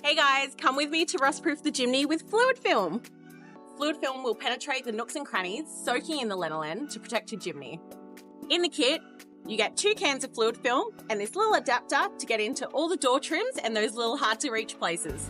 Hey guys, come with me to rust-proof the Jimny with fluid film. Fluid film will penetrate the nooks and crannies, soaking in the lanolin to protect your Jimny. In the kit, you get 2 cans of fluid film and this little adapter to get into all the door trims and those little hard-to-reach places.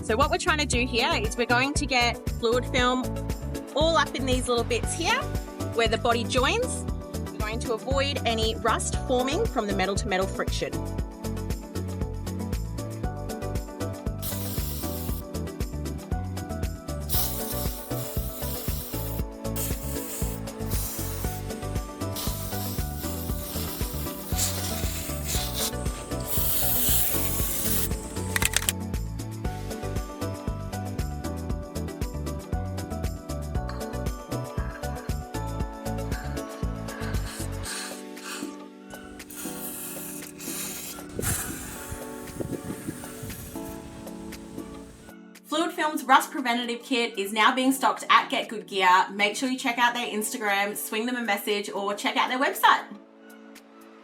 So what we're trying to do here is we're going to get fluid film all up in these little bits here where the body joins. We're going to avoid any rust forming from the metal to metal friction. Fluid Film's rust preventative kit is now being stocked at Get Good Gear. Make sure you check out their Instagram, swing them a message, or check out their website.